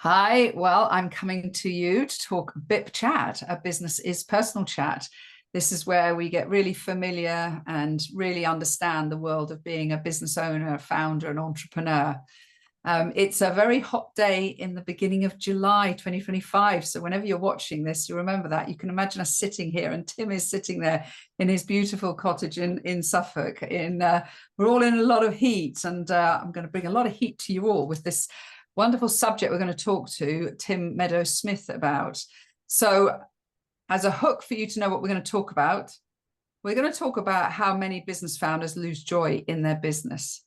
Hi, well, I'm coming to you to talk BIP chat, a business is personal chat. This is where we get really familiar and really understand the world of being a business owner, founder, and entrepreneur. It's a very hot day in the beginning of July 2025. So whenever you're watching this, you remember that. You can imagine us sitting here, and Tim is sitting there in his beautiful cottage in Suffolk. We're all in a lot of heat, and I'm going to bring a lot of heat to you all with this wonderful subject we're going to talk to Tim Meadows-Smith about. So as a hook for you to know what we're going to talk about, we're going to talk about how many business founders lose joy in their business,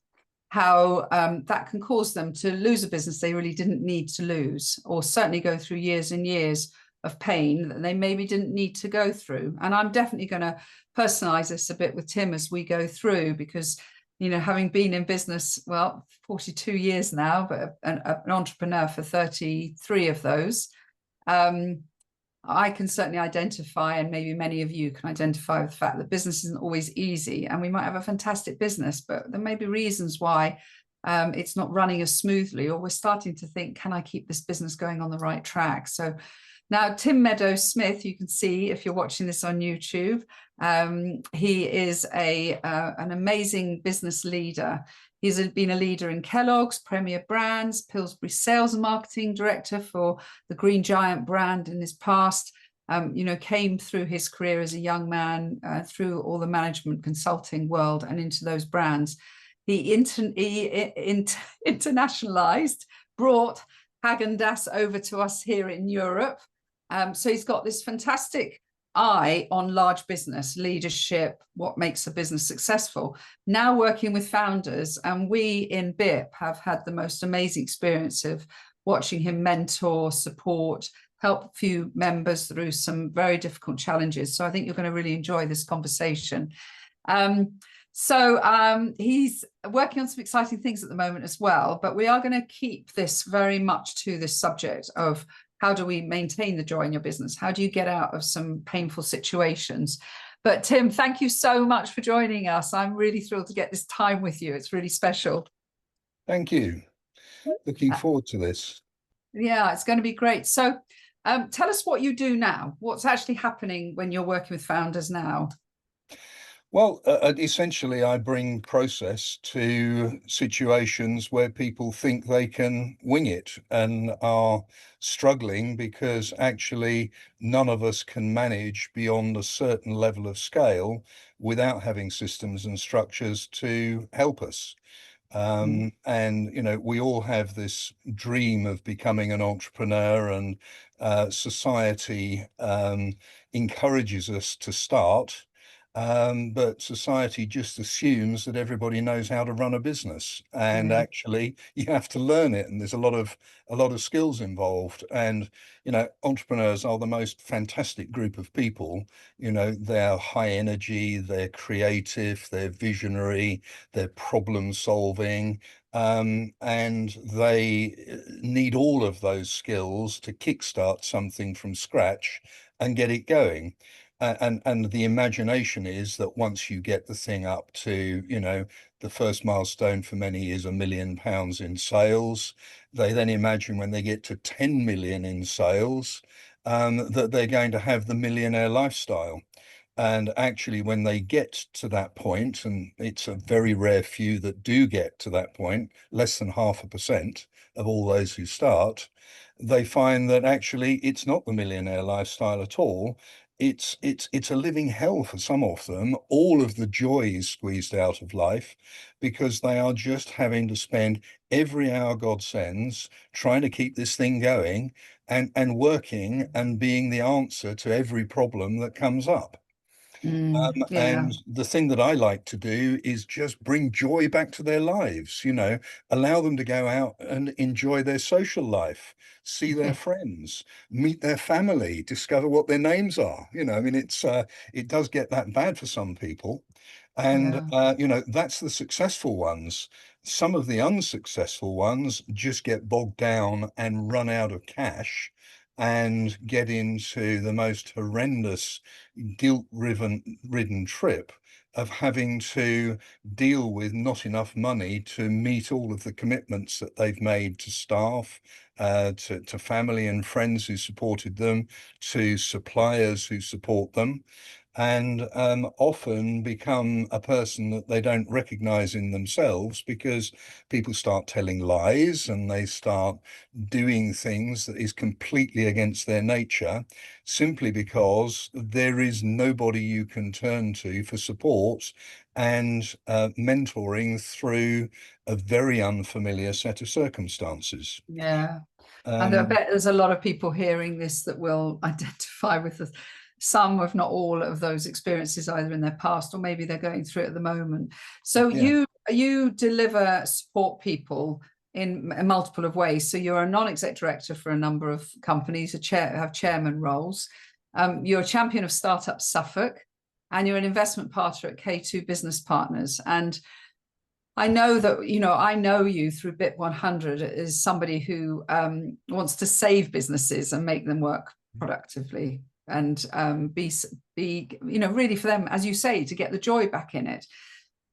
how that can cause them to lose a business they really didn't need to lose, or certainly go through years and years of pain that they maybe didn't need to go through. And I'm definitely going to personalize this a bit with Tim as we go through, because having been in business, 42 years now, but an entrepreneur for 33 of those, I can certainly identify, and maybe many of you can identify with the fact that business isn't always easy, and we might have a fantastic business, but there may be reasons why it's not running as smoothly, or we're starting to think, can I keep this business going on the right track? So now, Tim Meadows-Smith, you can see if you're watching this on YouTube, he is an amazing business leader. He's been a leader in Kellogg's, Premier Brands, Pillsbury Sales and Marketing Director for the Green Giant brand in his past. Came through his career as a young man, through all the management consulting world and into those brands. He internationalized, brought Häagen-Dazs over to us here in Europe. So he's got this fantastic eye on large business, leadership, what makes a business successful, now working with founders. And we in BIP have had the most amazing experience of watching him mentor, support, help few members through some very difficult challenges. So I think you're going to really enjoy this conversation. He's working on some exciting things at the moment as well, but we are going to keep this very much to this subject of how do we maintain the joy in your business? How do you get out of some painful situations? But Tim, thank you so much for joining us. I'm really thrilled to get this time with you. It's really special. Thank you. Looking forward to this. Yeah, it's going to be great. So tell us what you do now. What's actually happening when you're working with founders now? Well, essentially, I bring process to situations where people think they can wing it and are struggling because actually none of us can manage beyond a certain level of scale without having systems and structures to help us. And we all have this dream of becoming an entrepreneur, and society encourages us to start. But society just assumes that everybody knows how to run a business, and actually you have to learn it, and there's a lot of skills involved. And entrepreneurs are the most fantastic group of people. They're high energy, they're creative, they're visionary, they're problem solving, and they need all of those skills to kickstart something from scratch and get it going. And the imagination is that once you get the thing up to, the first milestone for many is £1 million in sales. They then imagine when they get to 10 million in sales, that they're going to have the millionaire lifestyle. And actually, when they get to that point, and it's a very rare few that do get to that point, less than 0.5% of all those who start, they find that actually it's not the millionaire lifestyle at all. It's a living hell for some of them. All of the joy is squeezed out of life because they are just having to spend every hour God sends trying to keep this thing going and working and being the answer to every problem that comes up. And the thing that I like to do is just bring joy back to their lives, allow them to go out and enjoy their social life, see their friends, meet their family, discover what their names are. It does get that bad for some people. And, that's the successful ones. Some of the unsuccessful ones just get bogged down and run out of cash and get into the most horrendous guilt-ridden trip of having to deal with not enough money to meet all of the commitments that they've made to staff, to family and friends who supported them, to suppliers who support them, and often become a person that they don't recognize in themselves, because people start telling lies and they start doing things that is completely against their nature, simply because there is nobody you can turn to for support and mentoring through a very unfamiliar set of circumstances. Yeah. And I Um, bet there's a lot of people hearing this that will identify with some, if not all, of those experiences, either in their past or maybe they're going through it at the moment. So yeah. you deliver support people in multiple of ways. So you're a non-exec director for a number of companies, have chairman roles. You're a champion of Startup Suffolk, and you're an investment partner at K2 Business Partners. And I know that, I know you through BIP 100 as somebody who wants to save businesses and make them work productively, and be, really for them, as you say, to get the joy back in it.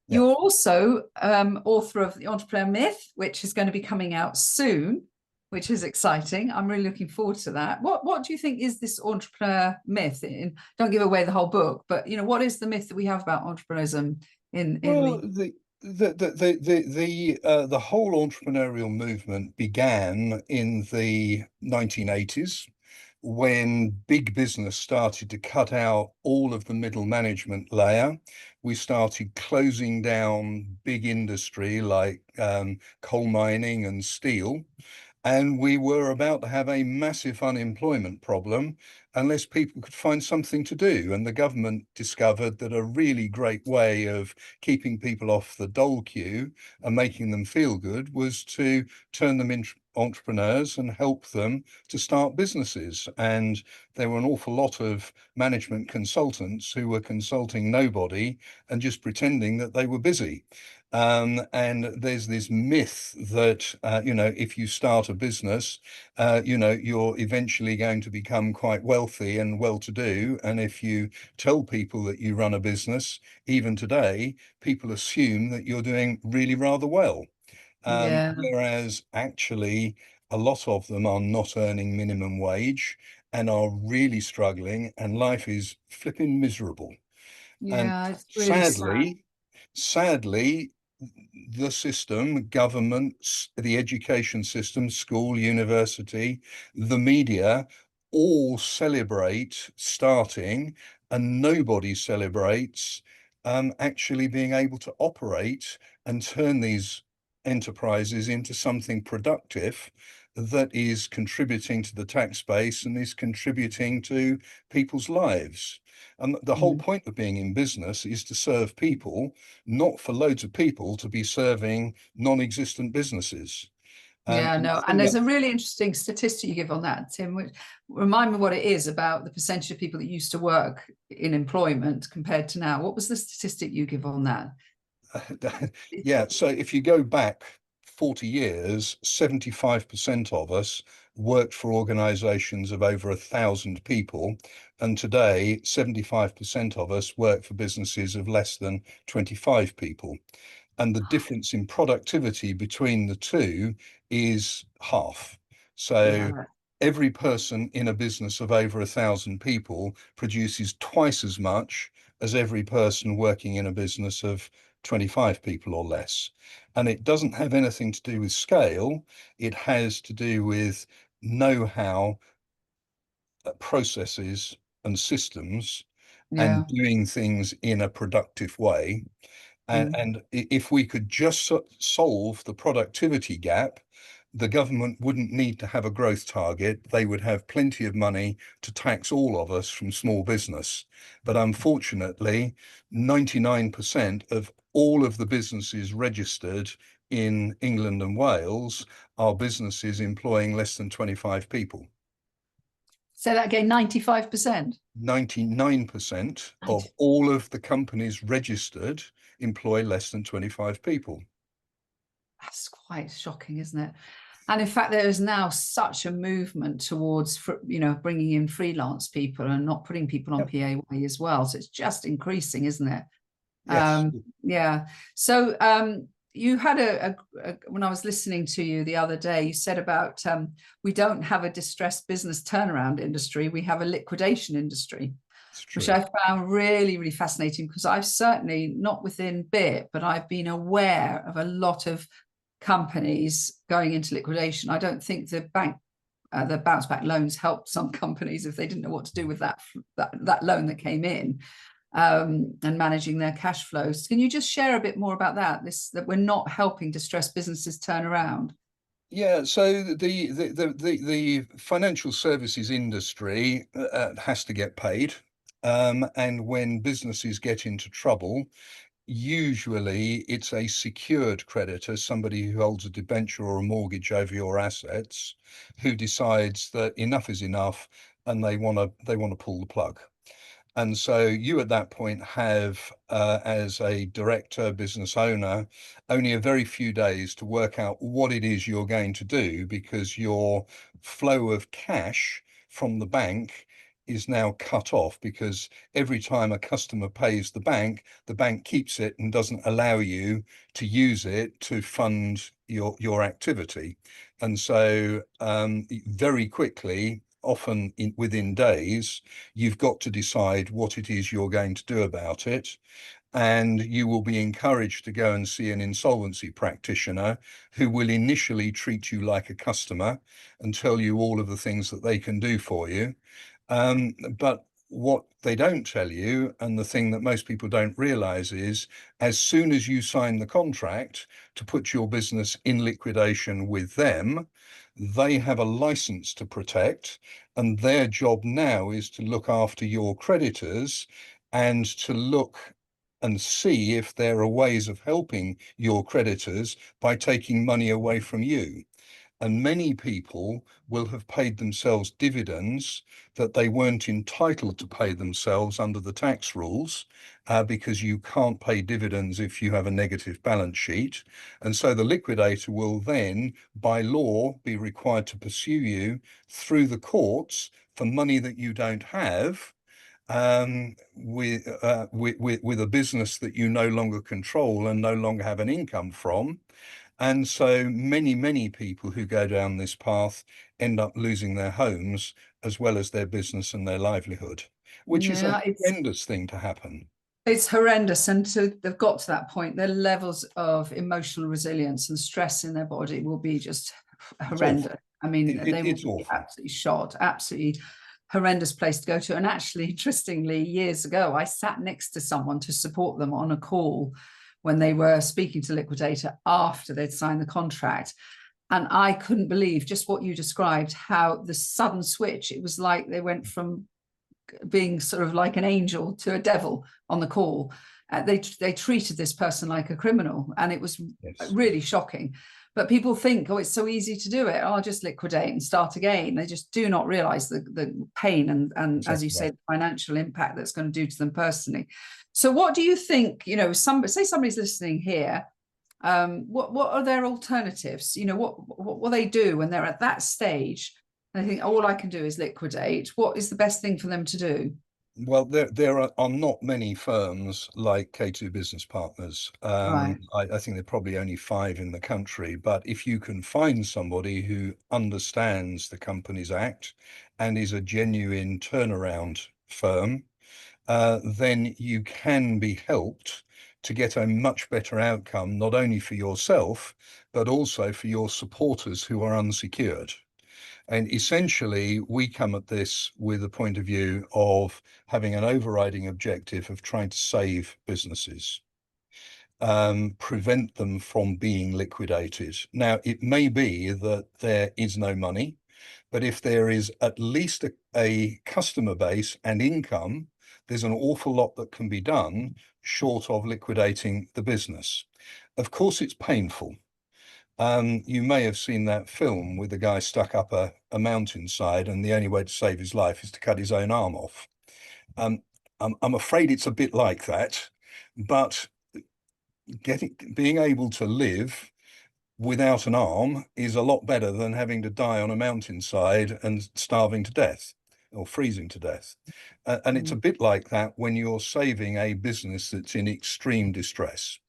Yeah. You're also author of The Entrepreneur Myth, which is going to be coming out soon, which is exciting. I'm really looking forward to that. What do you think is this entrepreneur myth? Don't give away the whole book, but what is the myth that we have about entrepreneurship in Well, the the whole entrepreneurial movement began in the 1980s, when big business started to cut out all of the middle management layer. We started closing down big industry like coal mining and steel. And we were about to have a massive unemployment problem unless people could find something to do. And the government discovered that a really great way of keeping people off the dole queue and making them feel good was to turn them into entrepreneurs and help them to start businesses. And there were an awful lot of management consultants who were consulting nobody and just pretending that they were busy. And there's this myth that, if you start a business, you're eventually going to become quite wealthy and well-to-do. And if you tell people that you run a business, even today, people assume that you're doing really rather well. yeah. Whereas actually, a lot of them are not earning minimum wage and are really struggling, and life is flipping miserable. And Yeah, it's really sad. sadly, the system, governments, the education system, school, university, the media, all celebrate starting, and nobody celebrates actually being able to operate and turn these enterprises into something productive that is contributing to the tax base and is contributing to people's lives. And the whole Mm. point of being in business is to serve people, not for loads of people to be serving non-existent businesses. Yeah, And no, I and think there's that a really interesting statistic you give on that, Tim, which remind me what it is about the percentage of people that used to work in employment compared to now. What was the statistic you give on that? yeah, so if you go back 40 years, 75% of us worked for organizations of over 1,000 people. And today, 75% of us work for businesses of less than 25 people. And the difference in productivity between the two is half. So Yeah, every person in a business of over 1,000 people produces twice as much as every person working in a business of 25 people or less. And it doesn't have anything to do with scale. It has to do with know-how, processes and systems, yeah. and doing things in a productive way. Mm. And if we could just solve the productivity gap, the government wouldn't need to have a growth target. They would have plenty of money to tax all of us from small business. But unfortunately, 99% of all of the businesses registered in England and Wales are businesses employing less than 25 people. Say that again, 95%. 99% of all of the companies registered employ less than 25 people. That's quite shocking, isn't it? And in fact, there is now such a movement towards, bringing in freelance people and not putting people on Yep. PAYE as well. So it's just increasing, isn't it? Yes. Yeah. So you had when I was listening to you the other day, you said about we don't have a distressed business turnaround industry, we have a liquidation industry, It's which true. I found really, really fascinating, because I've certainly, not within BIP, but I've been aware of a lot of companies going into liquidation. I don't think the bounce back loans helped some companies if they didn't know what to do with that loan that came in, and managing their cash flows. Can you just share a bit more about that? That we're not helping distressed businesses turn around. Yeah, so the financial services industry has to get paid. And when businesses get into trouble, usually it's a secured creditor, somebody who holds a debenture or a mortgage over your assets, who decides that enough is enough and they want to pull the plug. And so you at that point have, as a director, business owner, only a very few days to work out what it is you're going to do, because your flow of cash from the bank is now cut off, because every time a customer pays the bank keeps it and doesn't allow you to use it to fund your activity. And so very quickly, often within days, you've got to decide what it is you're going to do about it. And you will be encouraged to go and see an insolvency practitioner, who will initially treat you like a customer and tell you all of the things that they can do for you. But what they don't tell you, and the thing that most people don't realize, is as soon as you sign the contract to put your business in liquidation with them, they have a license to protect, and their job now is to look after your creditors and to look and see if there are ways of helping your creditors by taking money away from you. And many people will have paid themselves dividends that they weren't entitled to pay themselves under the tax rules, because you can't pay dividends if you have a negative balance sheet. And so the liquidator will then, by law, be required to pursue you through the courts for money that you don't have, with a business that you no longer control and no longer have an income from. And so many people who go down this path end up losing their homes as well as their business and their livelihood, which is a Yeah, horrendous thing to happen. it's horrendous, and they've got to that point, their levels of emotional resilience and stress in their body will be just It's awful. horrendous. I mean, they will It's be awful. absolutely shot, absolutely horrendous place to go to. And actually, interestingly, years ago, I sat next to someone to support them on a call when they were speaking to liquidator after they'd signed the contract. And I couldn't believe just what you described, how the sudden switch, it was like they went from being sort of like an angel to a devil on the call. They treated this person like a criminal, and it was Yes, really shocking. But people think, oh, it's so easy to do it. I'll just liquidate and start again. They just do not realize the pain and as you exactly say, right. the financial impact that's going to do to them personally. So what do you think, say somebody's listening here, what are their alternatives? What will they do when they're at that stage? And I think all I can do is liquidate. What is the best thing for them to do? Well, there are not many firms like K2 Business Partners. Right. I think there are probably only 5 in the country. But if you can find somebody who understands the Companies Act and is a genuine turnaround firm, then you can be helped to get a much better outcome, not only for yourself, but also for your supporters who are unsecured. And essentially, we come at this with a point of view of having an overriding objective of trying to save businesses, prevent them from being liquidated. Now, it may be that there is no money, but if there is at least a customer base and income, there's an awful lot that can be done short of liquidating the business. Of course, it's painful. You may have seen that film with the guy stuck up a mountainside, and the only way to save his life is to cut his own arm off. Um, I'm afraid it's a bit like that, but being able to live without an arm is a lot better than having to die on a mountainside and starving to death. or freezing to death. And it's a bit like that when you're saving a business that's in extreme distress.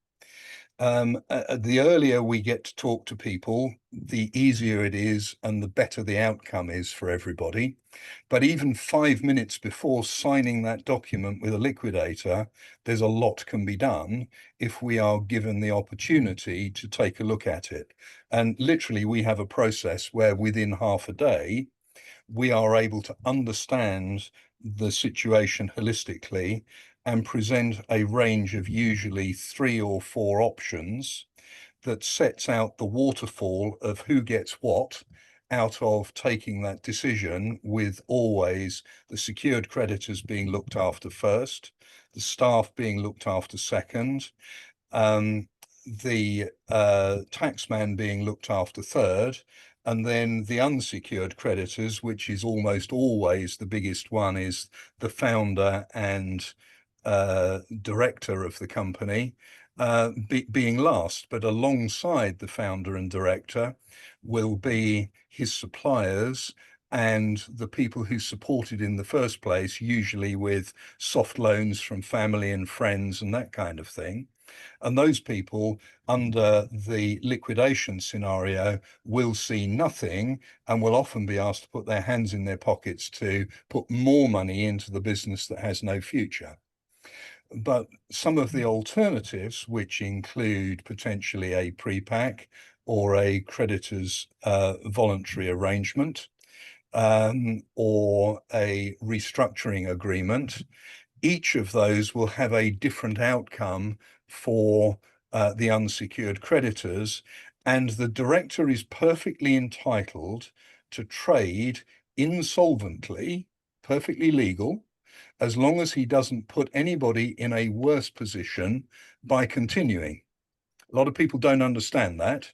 The earlier we get to talk to people, the easier it is and the better the outcome is for everybody. But even 5 minutes before signing that document with a liquidator, there's a lot can be done if we are given the opportunity to take a look at it. And literally, we have a process where within half a day, we are able to understand the situation holistically and present a range of usually 3 or 4 options that sets out the waterfall of who gets what out of taking that decision, with always the secured creditors being looked after first, the staff being looked after second, the taxman being looked after third, and then the unsecured creditors, which is almost always the biggest one, is the founder and director of the company, being last. But alongside the founder and director will be his suppliers and the people who supported in the first place, usually with soft loans from family and friends and that kind of thing. And those people, under the liquidation scenario, will see nothing and will often be asked to put their hands in their pockets to put more money into the business that has no future. But some of the alternatives, which include potentially a pre-pack or a creditor's voluntary arrangement, or a restructuring agreement, each of those will have a different outcome for the unsecured creditors, and the director is perfectly entitled to trade insolvently, perfectly legal, as long as he doesn't put anybody in a worse position by continuing. A lot of people don't understand that.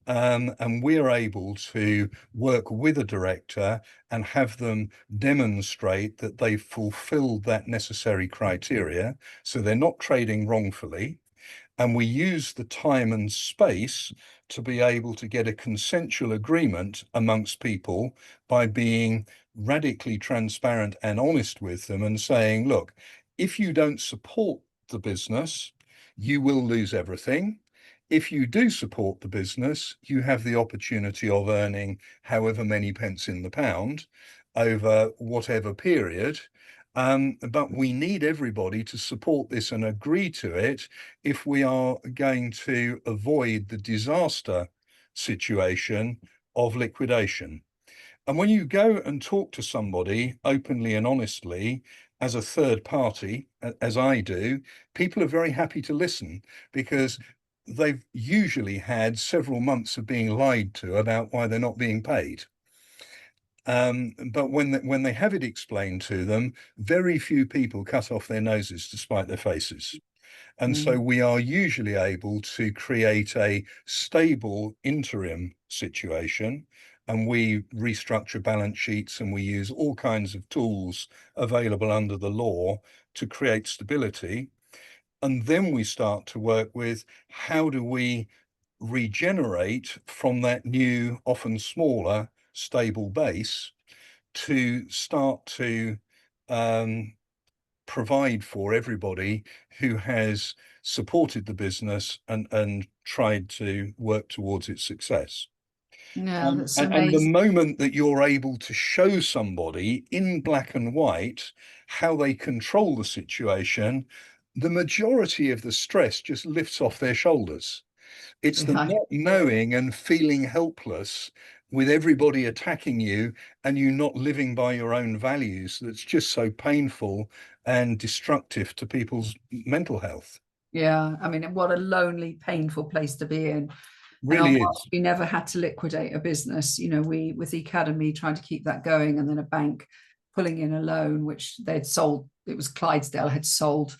And we're able to work with a director and have them demonstrate that they've fulfilled that necessary criteria, so they're not trading wrongfully. And we use the time and space to be able to get a consensual agreement amongst people by being radically transparent and honest with them and saying, look, if you don't support the business, you will lose everything. If you do support the business, you have the opportunity of earning however many pence in the pound over whatever period. But we need everybody to support this and agree to it if we are going to avoid the disaster situation of liquidation. And when you go and talk to somebody openly and honestly as a third party, as I do, people are very happy to listen, because they've usually had several months of being lied to about why they're not being paid. But when they have it explained to them, very few people cut off their noses to spite their faces. And so we are usually able to create a stable interim situation, and we restructure balance sheets and we use all kinds of tools available under the law to create stability. And then we start to work with, how do we regenerate from that new, often smaller, stable base to start to provide for everybody who has supported the business and tried to work towards its success. Yeah, that's And the amazing. moment that you're able to show somebody in black and white how they control the situation, the majority of the stress just lifts off their shoulders. It's the Yeah, not knowing and feeling helpless with everybody attacking you and you not living by your own values that's just so painful and destructive to people's mental health. yeah. I mean, what a lonely, painful place to be in. And Really whilst is. we never had to liquidate a business, you know, we, with the academy, trying to keep that going, and then a bank pulling in a loan, which they'd sold, it was Clydesdale had sold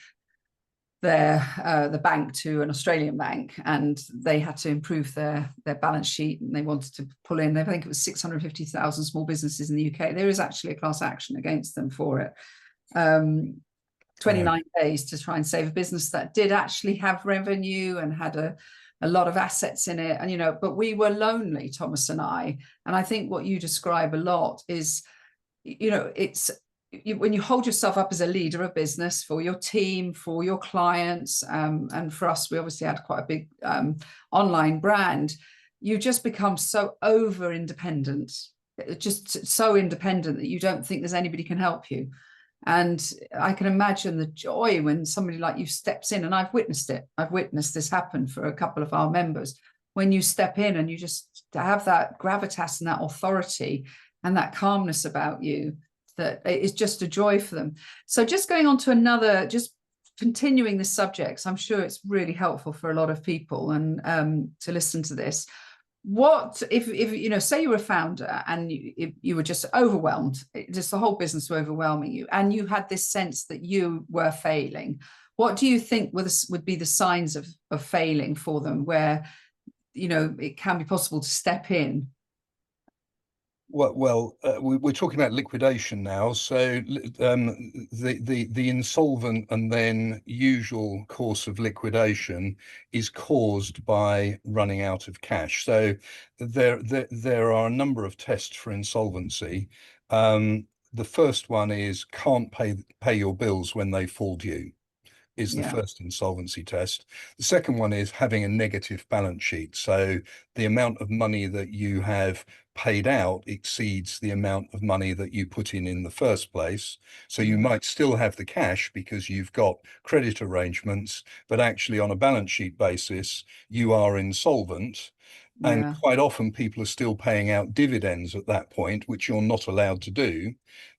the bank to an Australian bank, and they had to improve their balance sheet, and they wanted to pull in, I think it was 650,000 small businesses in the UK. There is actually a class action against them for it. 29 days to try and save a business that did actually have revenue and had a lot of assets in it. And, but we were lonely, Thomas and I think what you describe a lot is it's when you hold yourself up as a leader of business for your team, for your clients, and for us, we obviously had quite a big online brand. You just become so over independent, just so independent that you don't think there's anybody can help you. And I can imagine the joy when somebody like you steps in, and I've witnessed it. I've witnessed this happen for a couple of our members. When you step in and you just have that gravitas and that authority and that calmness about you, that is just a joy for them. So just going on to another, just continuing this subject, so I'm sure it's really helpful for a lot of people and to listen to this. What if say you were a founder and you were just overwhelmed, just the whole business were overwhelming you, and you had this sense that you were failing? What do you think would be the signs of failing for them, where it can be possible to step in? Well, we're talking about liquidation now. So the insolvent and then usual course of liquidation is caused by running out of cash. So there are a number of tests for insolvency. The first one is can't pay your bills when they fall due, is the first insolvency test. The second one is having a negative balance sheet. So the amount of money that you have paid out exceeds the amount of money that you put in the first place. So you might still have the cash because you've got credit arrangements, but actually on a balance sheet basis, you are insolvent. And quite often people are still paying out dividends at that point, which you're not allowed to do,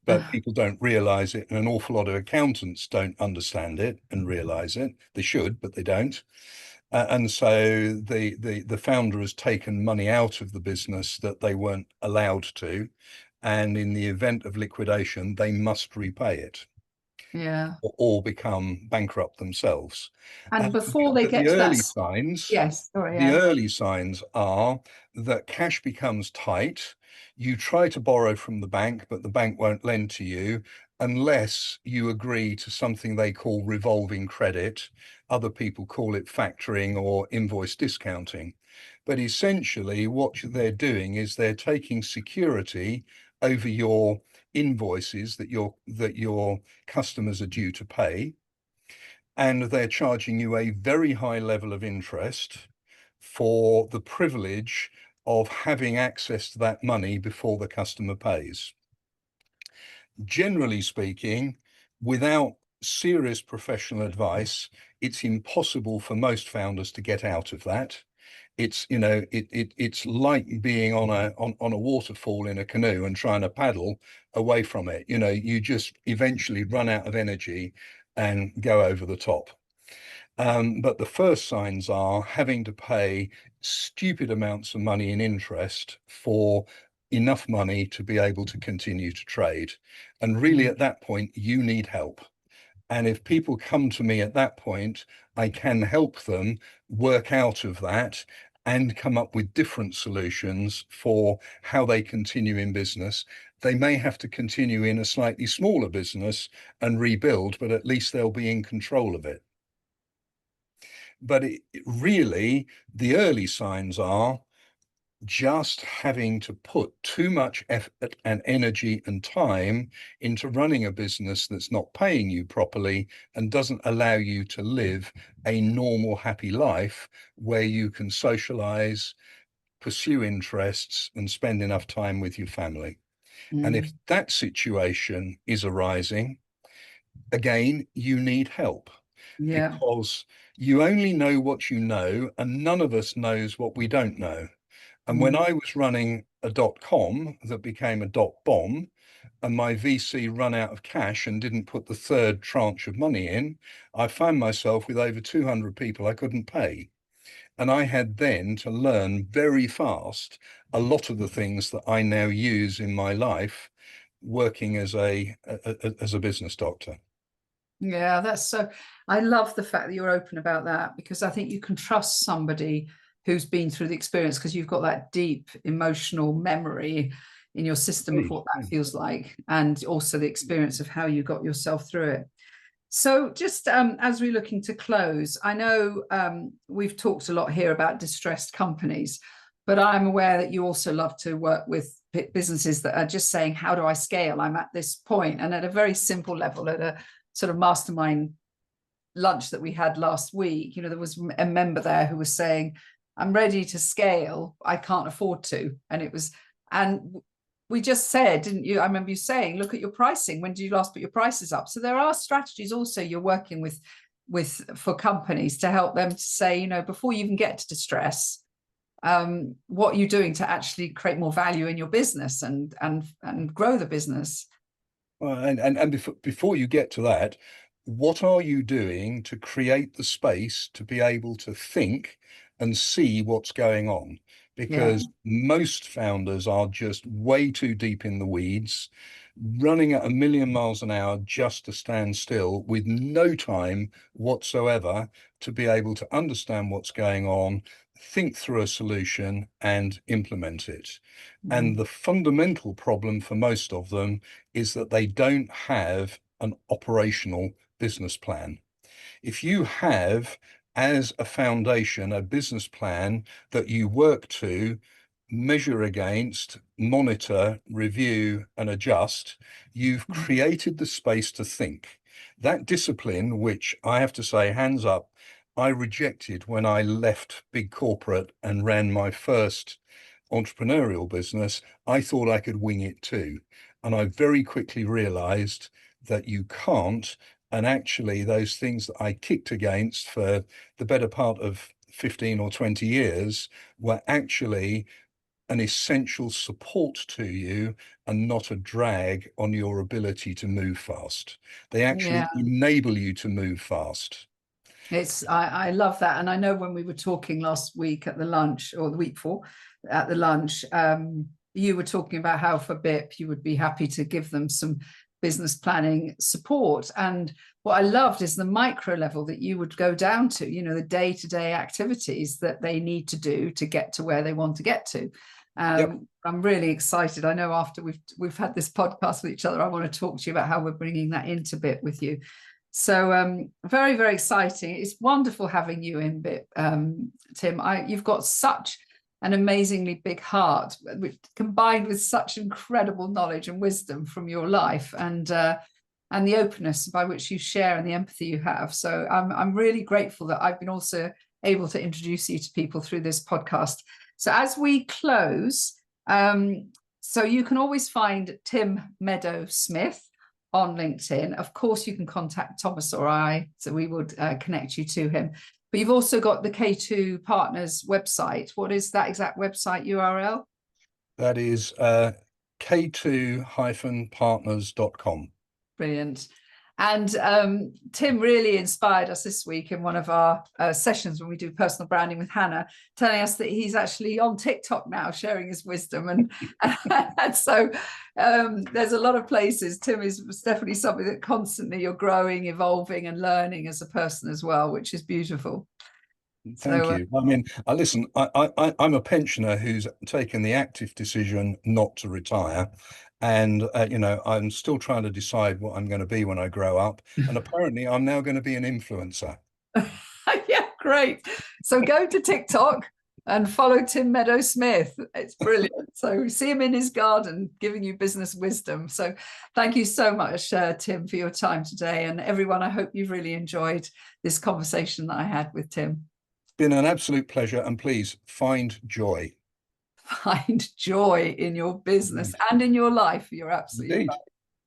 but people don't realize it. And an awful lot of accountants don't understand it and realize it. They should, but they don't. And so the founder has taken money out of the business that they weren't allowed to. And in the event of liquidation, they must repay it. Yeah. Or become bankrupt themselves. And before they But get the to that, early signs, yes, sorry, the yeah. early signs are that cash becomes tight. You try to borrow from the bank, but the bank won't lend to you unless you agree to something they call revolving credit. Other people call it factoring or invoice discounting. But essentially, what they're doing is they're taking security over your invoices that your customers are due to pay, and they're charging you a very high level of interest for the privilege of having access to that money before the customer pays. Generally speaking, without serious professional advice, it's impossible for most founders to get out of that. It's it's like being on a waterfall in a canoe and trying to paddle away from it. You just eventually run out of energy and go over the top. But the first signs are having to pay stupid amounts of money in interest for enough money to be able to continue to trade. And really, at that point, you need help. And if people come to me at that point, I can help them work out of that and come up with different solutions for how they continue in business. They may have to continue in a slightly smaller business and rebuild, but at least they'll be in control of it. But really, the early signs are just having to put too much effort and energy and time into running a business that's not paying you properly and doesn't allow you to live a normal, happy life where you can socialize, pursue interests, and spend enough time with your family. And if that situation is arising, again, you need help. Because you only know what you know, and none of us knows what we don't know. And when I was running a .com that became a .bomb, and my VC ran out of cash and didn't put the third tranche of money in, I found myself with over 200 people I couldn't pay. And I had then to learn very fast a lot of the things that I now use in my life, working as a business doctor. Yeah, that's so, I love the fact that you're open about that, because I think you can trust somebody who's been through the experience, because you've got that deep emotional memory in your system of what that feels like, and also the experience of how you got yourself through it. So just as we're looking to close, I know we've talked a lot here about distressed companies, But I'm aware that you also love to work with businesses that are just saying, how do I scale? I'm at this point. And at a very simple level, at a sort of mastermind lunch that we had last week, there was a member there who was saying, I'm ready to scale, I can't afford to. And we just said, didn't you? I remember you saying, look at your pricing. When did you last put your prices up? So there are strategies also you're working with for companies to help them to say, before you even get to distress, what are you doing to actually create more value in your business and grow the business? And before you get to that, what are you doing to create the space to be able to think and see what's going on? Because most founders are just way too deep in the weeds, running at 1,000,000 miles an hour just to stand still with no time whatsoever to be able to understand what's going on, think through a solution and implement it. And the fundamental problem for most of them is that they don't have an operational business plan. If you have, as a foundation, a business plan that you work to, measure against, monitor, review, and adjust, you've created the space to think. That discipline, which I have to say, hands up, I rejected when I left big corporate and ran my first entrepreneurial business. I thought I could wing it too. And I very quickly realized that you can't. And actually, those things that I kicked against for the better part of 15 or 20 years were actually an essential support to you and not a drag on your ability to move fast. They actually enable you to move fast. I love that. And I know when we were talking last week at the lunch, or the week before at the lunch, you were talking about how for BIP you would be happy to give them some business planning support. And what I loved is the micro level that you would go down to, the day-to-day activities that they need to do to get to where they want to get to. I'm really excited. I know after we've had this podcast with each other, I want to talk to you about how we're bringing that into BIP with you. So very, very exciting. It's wonderful having you in BIP, Tim. You've got such an amazingly big heart, combined with such incredible knowledge and wisdom from your life, and the openness by which you share and the empathy you have. So I'm really grateful that I've been also able to introduce you to people through this podcast. So as we close, so you can always find Tim Meadows-Smith on LinkedIn. Of course, you can contact Thomas or I, so we would connect you to him. But you've also got the K2 Partners website. What is that exact website URL? That is k2-partners.com. Brilliant. And Tim really inspired us this week in one of our sessions when we do personal branding with Hannah, telling us that he's actually on TikTok now, sharing his wisdom. And so there's a lot of places. Tim is definitely something that constantly you're growing, evolving and learning as a person as well, which is beautiful. Thank you. I mean, listen, I'm a pensioner who's taken the active decision not to retire. And, I'm still trying to decide what I'm going to be when I grow up. And apparently I'm now going to be an influencer. Yeah, great. So go to TikTok and follow Tim Meadows-Smith. It's brilliant. So see him in his garden giving you business wisdom. So thank you so much, Tim, for your time today. And everyone, I hope you've really enjoyed this conversation that I had with Tim. It's been an absolute pleasure. And please find joy. Find joy in your business and in your life. You're absolutely right.